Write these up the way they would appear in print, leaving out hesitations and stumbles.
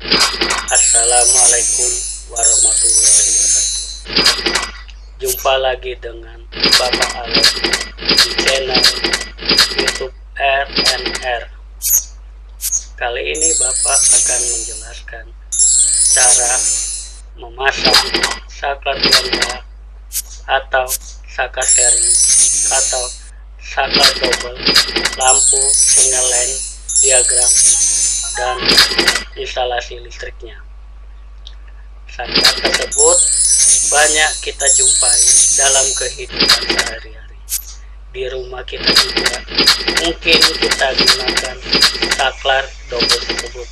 Assalamualaikum warahmatullahi wabarakatuh. Jumpa lagi dengan Bapak Alex di channel YouTube RNR. Kali ini Bapak akan menjelaskan cara memasang saklar ganda atau saklar sharing atau saklar double, lampu single line diagram, dan instalasi listriknya. Saklar tersebut banyak kita jumpai dalam kehidupan sehari-hari. Di rumah kita juga mungkin kita gunakan saklar double tersebut.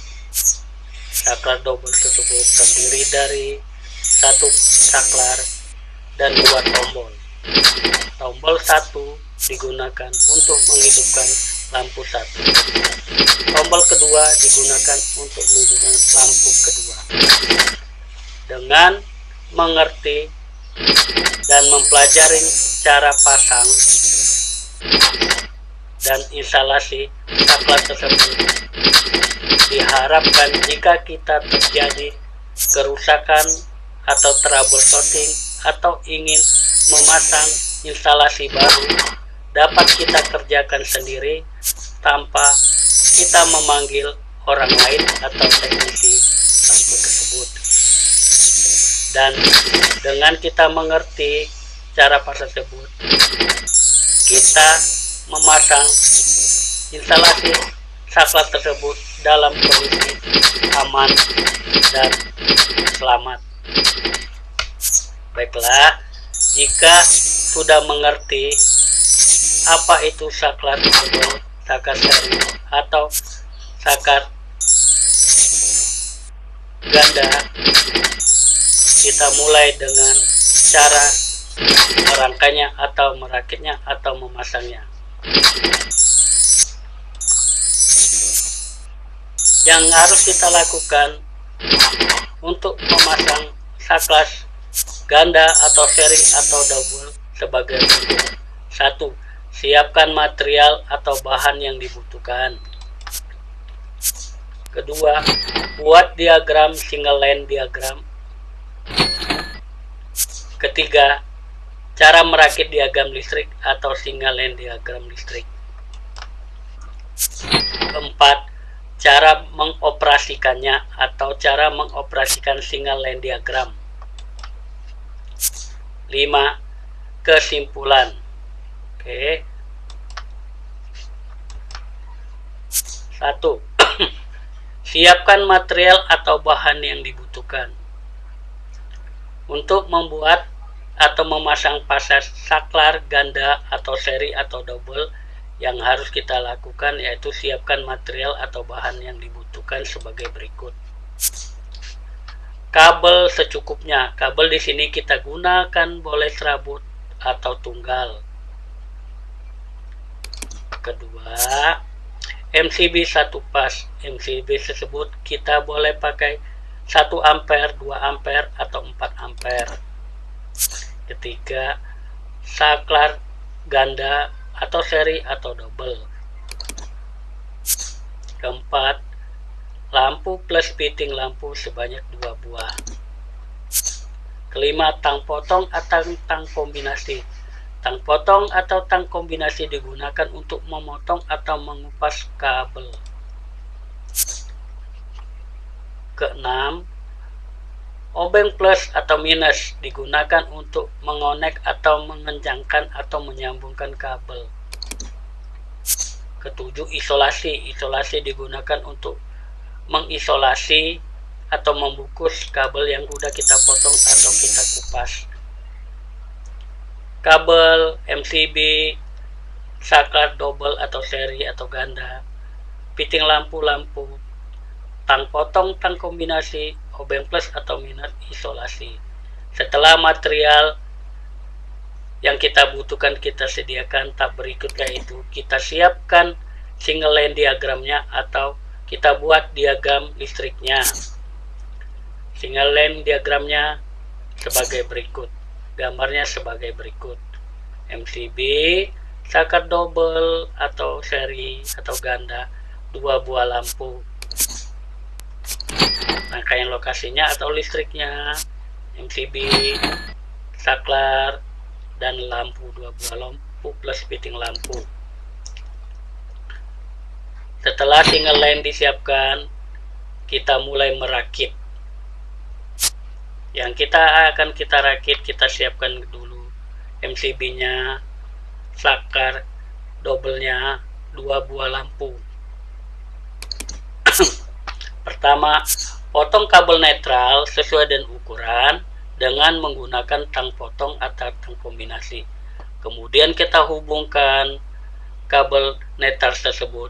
Saklar double tersebut terdiri dari satu saklar dan dua tombol. Tombol satu digunakan untuk menghidupkan lampu satu. Tombol kedua digunakan untuk menghidupkan lampu kedua. Dengan mengerti dan mempelajari cara pasang dan instalasi saklar tersebut, diharapkan jika kita terjadi kerusakan atau troubleshooting atau ingin memasang instalasi baru, dapat kita kerjakan sendiri tanpa kita memanggil orang lain atau teknisi lampu tersebut. Dan dengan kita mengerti cara pasang tersebut, kita memasang instalasi saklar tersebut dalam kondisi aman dan selamat. Baiklah, jika sudah mengerti apa itu saklar double, saklar sharing atau saklar ganda, kita mulai dengan cara merangkainya atau merakitnya atau memasangnya. Yang harus kita lakukan untuk memasang saklar ganda atau sharing atau double sebagai berikut. 1. Siapkan material atau bahan yang dibutuhkan. Kedua, buat diagram single line diagram. Ketiga, cara merakit diagram listrik atau single line diagram listrik. Keempat, cara mengoperasikannya atau cara mengoperasikan single line diagram. 5. Kesimpulan. Oke. 1. Siapkan material atau bahan yang dibutuhkan. Untuk membuat atau memasang pasang saklar ganda atau seri atau double, yang harus kita lakukan yaitu siapkan material atau bahan yang dibutuhkan sebagai berikut. Kabel secukupnya. Kabel di sini kita gunakan boleh serabut atau tunggal. Kedua, MCB satu pas. MCB tersebut kita boleh pakai 1 ampere, 2 ampere atau 4 ampere. Ketiga, saklar ganda atau seri atau double. Keempat, lampu plus fitting lampu sebanyak 2 buah. Kelima, tang potong atau tang kombinasi. Tang potong atau tang kombinasi digunakan untuk memotong atau mengupas kabel. Keenam, obeng plus atau minus digunakan untuk mengonek atau mengencangkan atau menyambungkan kabel. Ketujuh, isolasi. Isolasi digunakan untuk mengisolasi atau membungkus kabel yang sudah kita potong atau kita kupas. Kabel MCB, saklar double atau seri atau ganda, fitting lampu-lampu, tang potong, tang kombinasi, obeng plus atau minus, isolasi. Setelah material yang kita butuhkan kita sediakan, tahap berikutnya itu kita siapkan single line diagramnya atau kita buat diagram listriknya. Single line diagramnya sebagai berikut. Gambarnya sebagai berikut. MCB, saklar double atau seri atau ganda, 2 buah lampu. rangkaian lokasinya atau listriknya, MCB, saklar, dan lampu, 2 buah lampu plus fitting lampu. Setelah single line disiapkan, kita mulai merakit. Yang kita rakit, kita siapkan dulu MCB-nya, saklar, double-nya, 2 buah lampu. Pertama, potong kabel netral sesuai dengan ukuran dengan menggunakan tang potong atau tang kombinasi. Kemudian kita hubungkan kabel netral tersebut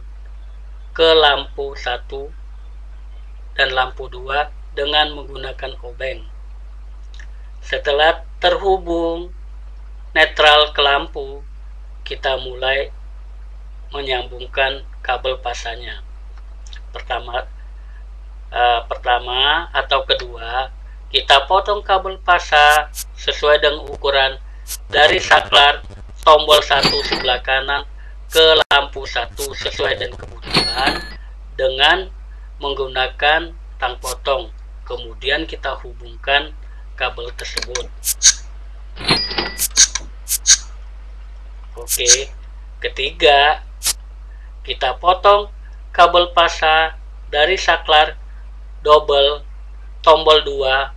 ke lampu 1 dan lampu 2 dengan menggunakan obeng. Setelah terhubung netral ke lampu, kita mulai menyambungkan kabel pasanya. Pertama atau kedua, kita potong kabel pasa sesuai dengan ukuran dari saklar tombol 1 sebelah kanan ke lampu 1 sesuai dengan kebutuhan dengan menggunakan tang potong. Kemudian kita hubungkan kabel tersebut. Oke, ketiga, kita potong kabel pasa dari saklar double tombol 2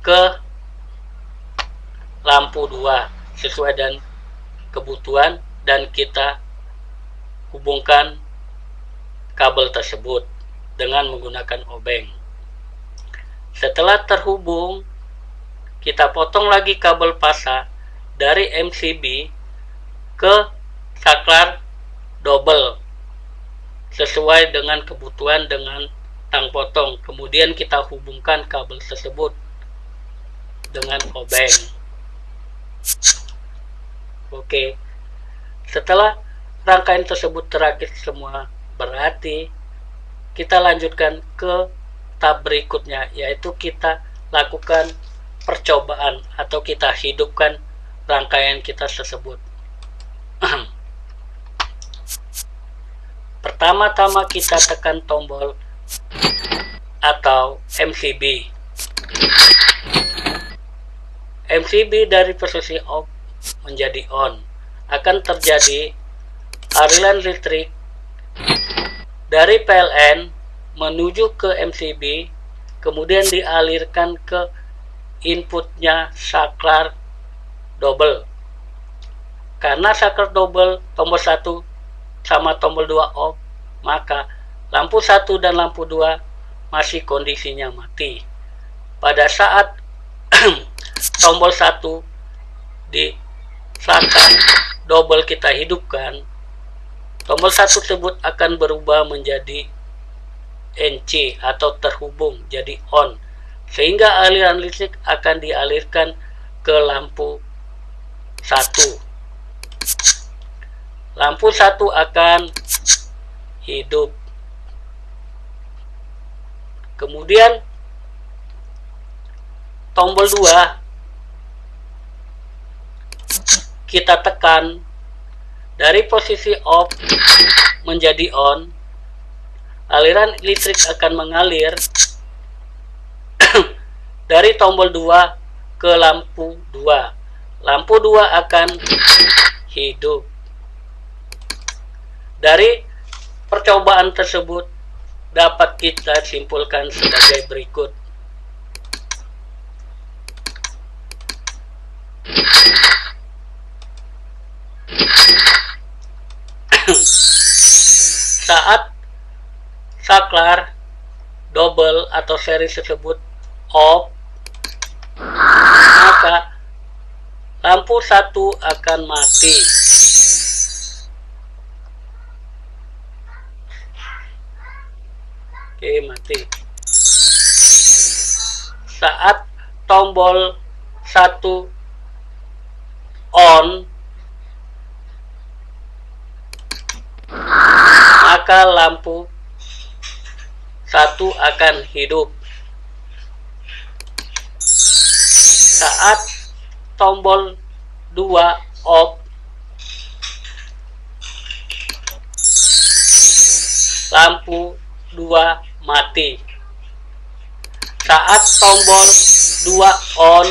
ke lampu 2 sesuai dengan kebutuhan dan kita hubungkan kabel tersebut dengan menggunakan obeng. Setelah terhubung, kita potong lagi kabel pasa dari MCB ke saklar double sesuai dengan kebutuhan dengan tang potong. Kemudian kita hubungkan kabel tersebut dengan obeng. Oke, setelah rangkaian tersebut terakit semua, berarti kita lanjutkan ke tahap berikutnya, yaitu kita lakukan percobaan atau kita hidupkan rangkaian kita tersebut. Pertama-tama kita tekan tombol atau MCB. MCB dari posisi off menjadi on. Akan terjadi aliran listrik dari PLN menuju ke MCB, kemudian dialirkan ke inputnya saklar double. Karena saklar double tombol 1 sama tombol 2 off, maka lampu 1 dan lampu 2 masih kondisinya mati. Pada saat tombol 1 di saklar double kita hidupkan, tombol 1 tersebut akan berubah menjadi NC atau terhubung jadi on, sehingga aliran listrik akan dialirkan ke lampu 1. Lampu 1 akan hidup. Kemudian tombol 2 kita tekan dari posisi off menjadi on. Aliran listrik akan mengalir dari tombol 2 ke lampu 2. Lampu 2 akan hidup. Dari percobaan tersebut dapat kita simpulkan sebagai berikut. Saat saklar double atau seri tersebut off, maka lampu 1 akan mati. Oke, mati. Saat tombol 1 on, maka lampu 1 akan hidup. Saat tombol 2 off, lampu 2 mati. Saat tombol 2 on,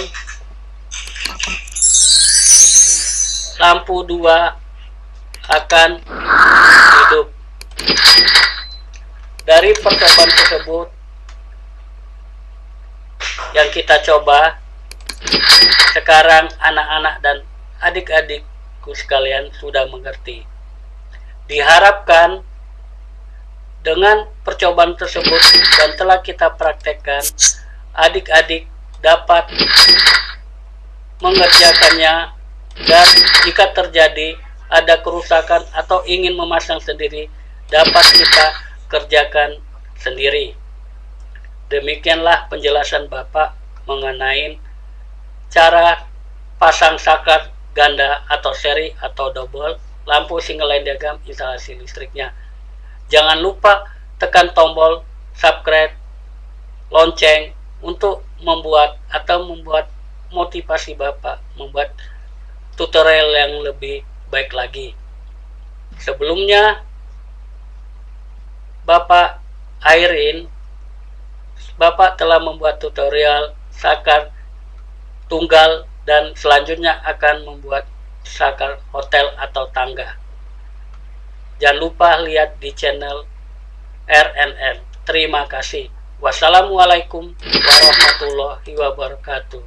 lampu 2 akan hidup. Dari percobaan tersebut yang kita coba, sekarang anak-anak dan adik-adikku sekalian sudah mengerti. Diharapkan dengan percobaan tersebut dan telah kita praktekkan, adik-adik dapat mengerjakannya, dan jika terjadi ada kerusakan atau ingin memasang sendiri, dapat kita kerjakan sendiri. Demikianlah penjelasan Bapak mengenai cara pasang saklar ganda atau seri atau double lampu single line diagram instalasi listriknya. Jangan lupa tekan tombol subscribe, lonceng untuk membuat motivasi Bapak membuat tutorial yang lebih baik lagi. Sebelumnya Bapak airin, Bapak telah membuat tutorial saklar tunggal dan selanjutnya akan membuat saklar hotel atau tangga. Jangan lupa lihat di channel RNN. Terima kasih. Wassalamualaikum warahmatullahi wabarakatuh.